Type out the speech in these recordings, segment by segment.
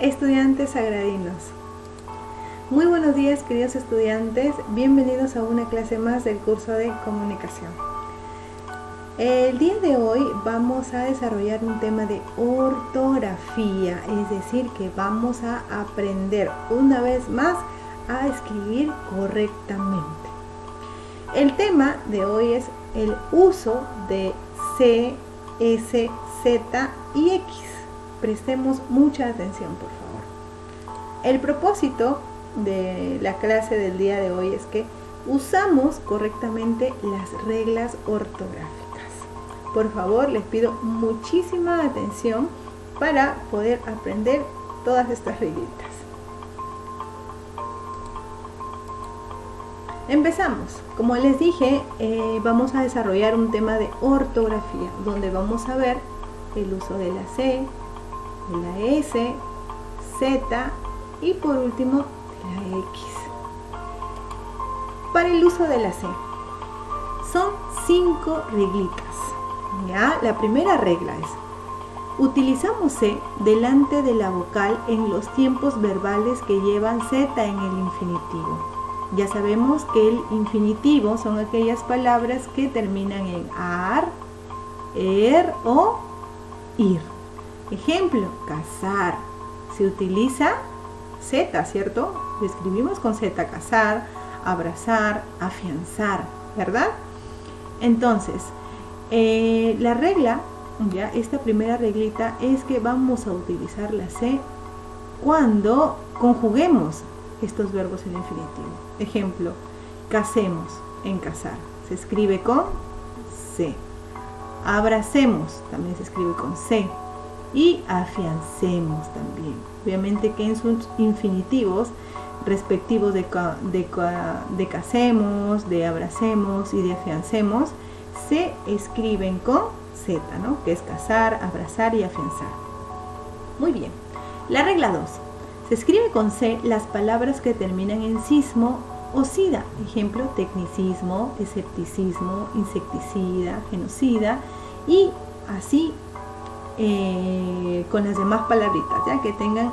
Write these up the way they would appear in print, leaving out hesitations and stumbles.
Estudiantes sagradinos. Muy buenos días, queridos estudiantes. Bienvenidos a una clase más del curso de comunicación. El día de hoy vamos a desarrollar un tema de ortografía, es decir, que vamos a aprender una vez más a escribir correctamente. El tema de hoy es el uso de C, S, Z y X. Prestemos mucha atención, por favor. El propósito de la clase del día de hoy es que usamos correctamente las reglas ortográficas. Por favor, les pido muchísima atención para poder aprender todas estas reglitas. Empezamos. Como les dije, vamos a desarrollar un tema de ortografía, donde vamos a ver el uso de la C, de la S, Z y por último la X. Para el uso de la C, son 5 reglitas. ¿Ya? La primera regla es: utilizamos C delante de la vocal en los tiempos verbales que llevan Z en el infinitivo. Ya sabemos que el infinitivo son aquellas palabras que terminan en ar, o ir. Ejemplo, casar. Se utiliza Z, ¿cierto? Lo escribimos con Z, casar, abrazar, afianzar, ¿verdad? Entonces, la regla, ya esta primera reglita, es que vamos a utilizar la C cuando conjuguemos estos verbos en infinitivo. Ejemplo, casemos, en casar, se escribe con C. Abracemos, también se escribe con C. Y afiancemos también. Obviamente que en sus infinitivos respectivos de casemos, de abracemos y de afiancemos, se escriben con Z, ¿no? Que es casar, abrazar y afianzar. Muy bien. La regla 2. Se escribe con C las palabras que terminan en sismo o sida. Ejemplo, tecnicismo, escepticismo, insecticida, genocida y así con las demás palabritas, ya que tengan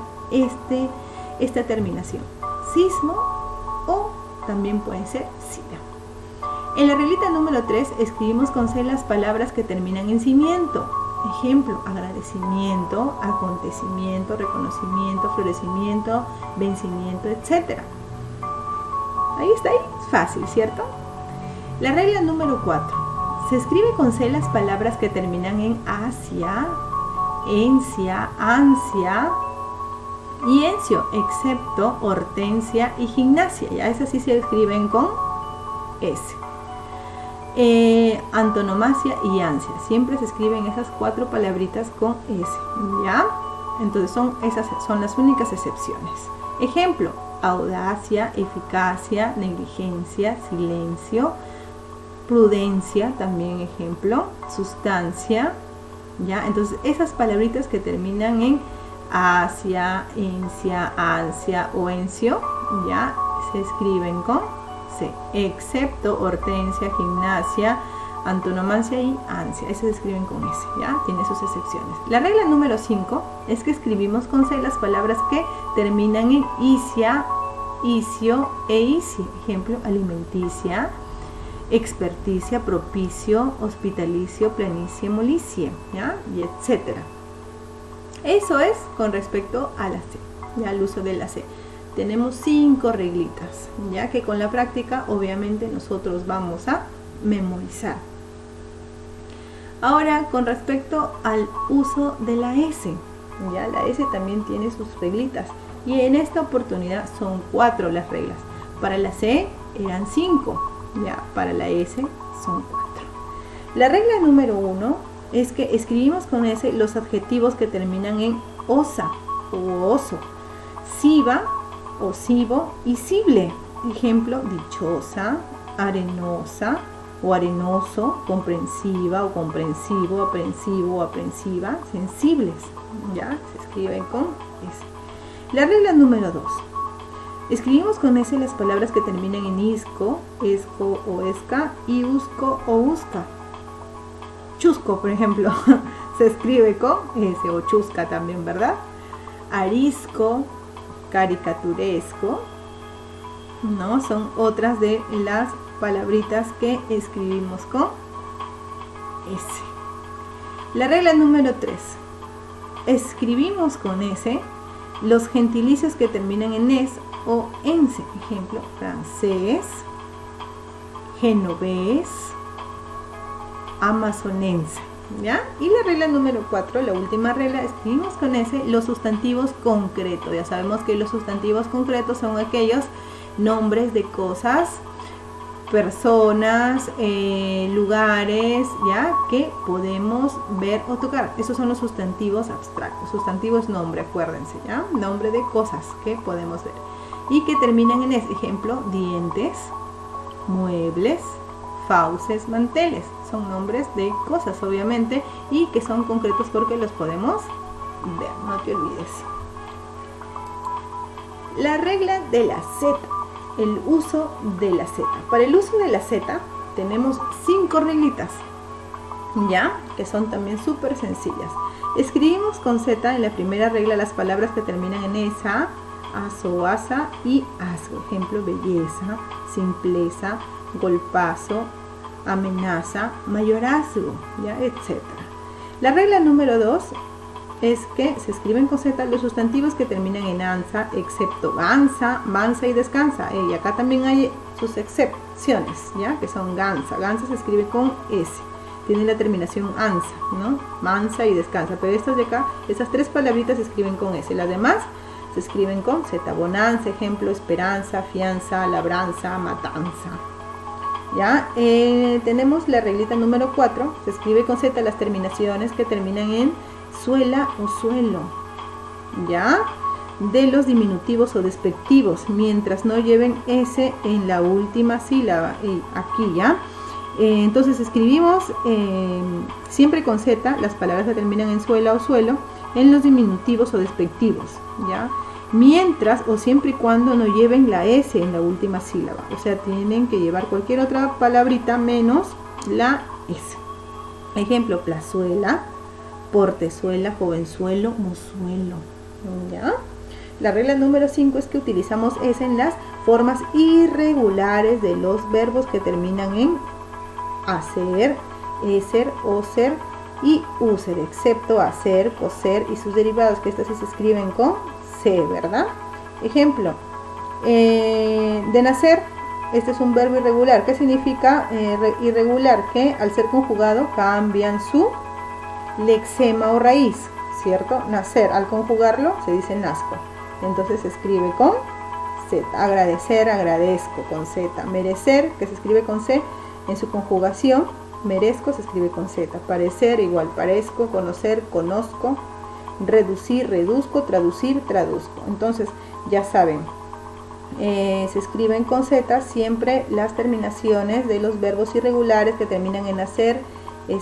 esta terminación. Sismo o también puede ser sida. En la reglita número 3 escribimos con C las palabras que terminan en cimiento. Ejemplo, agradecimiento, acontecimiento, reconocimiento, florecimiento, vencimiento, etc. Ahí está, fácil, ¿cierto? La regla número 4. Se escribe con C las palabras que terminan en asia, encia, ansia y encio, excepto hortensia y gimnasia. Ya esas sí se escriben con S. Antonomasia y ansia. Siempre se escriben esas 4 palabritas con S. ¿Ya? Entonces esas son las únicas excepciones. Ejemplo, audacia, eficacia, negligencia, silencio, prudencia, también ejemplo, sustancia. ¿Ya? Entonces esas palabritas que terminan en asia, encia, ansia o encio, ya se escriben con C, excepto hortensia, gimnasia, antonomasia y ansia. Esas se escriben con S, ya tiene sus excepciones. La regla número 5 es que escribimos con C las palabras que terminan en isia, isio e isi. Ejemplo, alimenticia, experticia, propicio, hospitalicio, planicie, molicie, ¿ya? Y etcétera. Eso es con respecto a la C, ya al uso de la C. Tenemos 5 reglitas, ya que con la práctica obviamente nosotros vamos a memorizar. Ahora, con respecto al uso de la S, ya la S también tiene sus reglitas y en esta oportunidad son 4 las reglas. Para la C eran 5. Ya, para la S son 4. La regla número 1 es que escribimos con S los adjetivos que terminan en osa o oso, siva o sivo y sible. Ejemplo, dichosa, arenosa o arenoso, comprensiva o comprensivo, aprensivo o aprensiva, sensibles. Ya, se escriben con S. La regla número 2. Escribimos con S las palabras que terminan en isco, esco o esca, y usco o usca. Chusco, por ejemplo, se escribe con S, o chusca también, ¿verdad? arisco, caricaturesco, ¿no? Son otras de las palabritas que escribimos con S. La regla número 3. Escribimos con S los gentilicios que terminan en es o ense. Ejemplo, francés, genovés, amazonense. ¿Ya? Y la regla número 4, la última regla, escribimos con S los sustantivos concretos. Ya sabemos que los sustantivos concretos son aquellos nombres de cosas, personas, lugares, ya, que podemos ver o tocar. Esos son los sustantivos abstractos. Sustantivo es nombre, acuérdense, ya, nombre de cosas que podemos ver y que terminan en S. Ejemplo, dientes, muebles, fauces, manteles. Son nombres de cosas, obviamente, y que son concretos porque los podemos ver, no te olvides. La regla de la Z, el uso de la Z. Para el uso de la Z tenemos 5 reglitas, ya, que son también súper sencillas. Escribimos con Z en la primera regla las palabras que terminan en esa, aso, asa y asgo. Ejemplo, belleza, simpleza, golpazo, amenaza, mayorazgo, ya, etc. La regla número 2 es que se escriben con Z los sustantivos que terminan en ansa, excepto gansa, mansa y descansa. Y acá también hay sus excepciones, ya, que son gansa. Gansa se escribe con S, tiene la terminación ansa, ¿no? Mansa y descansa. Pero estas de acá, esas 3 palabritas se escriben con S. Las demás se escriben con Z. Bonanza, ejemplo, esperanza, fianza, labranza, matanza. Ya, tenemos la reglita número 4, se escribe con Z las terminaciones que terminan en suela o suelo, ya, de los diminutivos o despectivos, mientras no lleven S en la última sílaba, y aquí ya. Entonces escribimos siempre con Z las palabras que terminan en suela o suelo en los diminutivos o despectivos, ya, mientras o siempre y cuando no lleven la S en la última sílaba. O sea, tienen que llevar cualquier otra palabrita menos la S. Ejemplo, plazuela, portezuela, jovenzuelo, mozuelo, ¿ya? La regla número 5 es que utilizamos S en las formas irregulares de los verbos que terminan en hacer, eser, oser y user, excepto hacer, coser y sus derivados, que estas sí se escriben con C, ¿verdad? Ejemplo, de nacer, este es un verbo irregular. ¿Qué significa irregular? Que al ser conjugado cambian su lexema o raíz, ¿cierto? Nacer, al conjugarlo se dice nazco, entonces se escribe con Z. Agradecer, agradezco, con Z. Merecer, que se escribe con C en su conjugación, merezco, se escribe con Z. Parecer, igual, parezco. Conocer, conozco. Reducir, reduzco. Traducir, traduzco. Entonces, ya saben, se escriben con Z siempre las terminaciones de los verbos irregulares que terminan en hacer,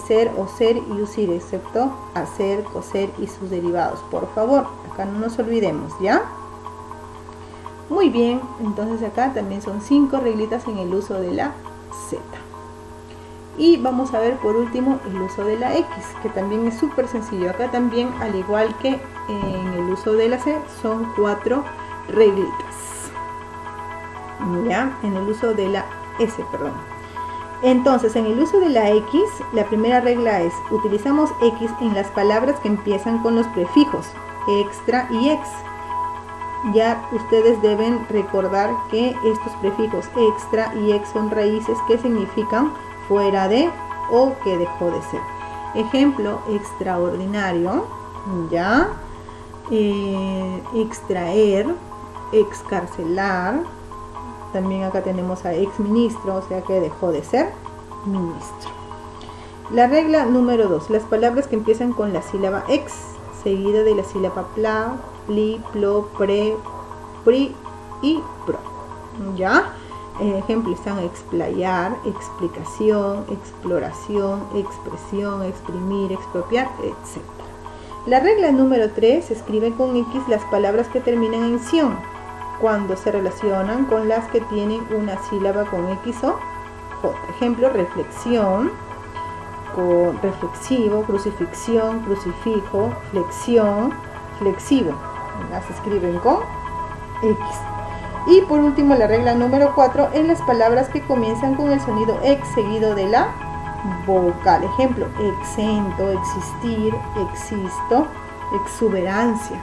ser, oser y usir, excepto hacer, coser y sus derivados. Por favor, acá no nos olvidemos, ¿ya? Muy bien, entonces acá también son 5 reglitas en el uso de la Z. Y vamos a ver por último el uso de la X, que también es súper sencillo. Acá también, al igual que en el uso de la C, son 4 reglitas. ¿Ya? En el uso de la S, perdón. Entonces, en el uso de la X, la primera regla es: utilizamos X en las palabras que empiezan con los prefijos extra y ex. Ya ustedes deben recordar que estos prefijos extra y ex son raíces que significan fuera de o que dejó de ser. Ejemplo, extraordinario, ya, extraer, excarcelar. También acá tenemos a exministro, o sea que dejó de ser ministro. La regla número 2, las palabras que empiezan con la sílaba ex, seguida de la sílaba pla, pli, plo, pre, pri y pro. ¿Ya? Ejemplo, están explayar, explicación, exploración, expresión, exprimir, expropiar, etc. La regla número 3, se escriben con X las palabras que terminan en ción, cuando se relacionan con las que tienen una sílaba con X o J. Ejemplo, reflexión, reflexivo, crucifixión, crucifijo, flexión, flexivo. las escriben con X. Y por último, la regla número 4, en las palabras que comienzan con el sonido X seguido de la vocal. Ejemplo, exento, existir, existo, exuberancia.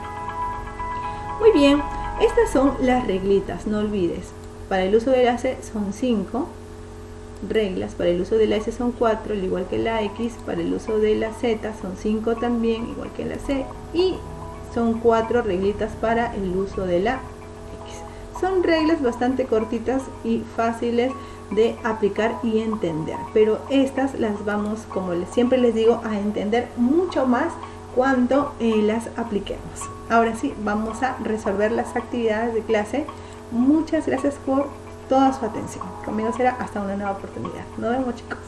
Muy bien, estas son las reglitas, no olvides. Para el uso de la C son 5 reglas, para el uso de la S son 4, al igual que la X. Para el uso de la Z son 5 también, igual que la C. Y son 4 reglitas para el uso de la X. Son reglas bastante cortitas y fáciles de aplicar y entender, pero estas las vamos, como siempre les digo, a entender mucho más cuando las apliquemos. Ahora sí, vamos a resolver las actividades de clase. Muchas gracias por toda su atención. Conmigo será hasta una nueva oportunidad. Nos vemos, chicos.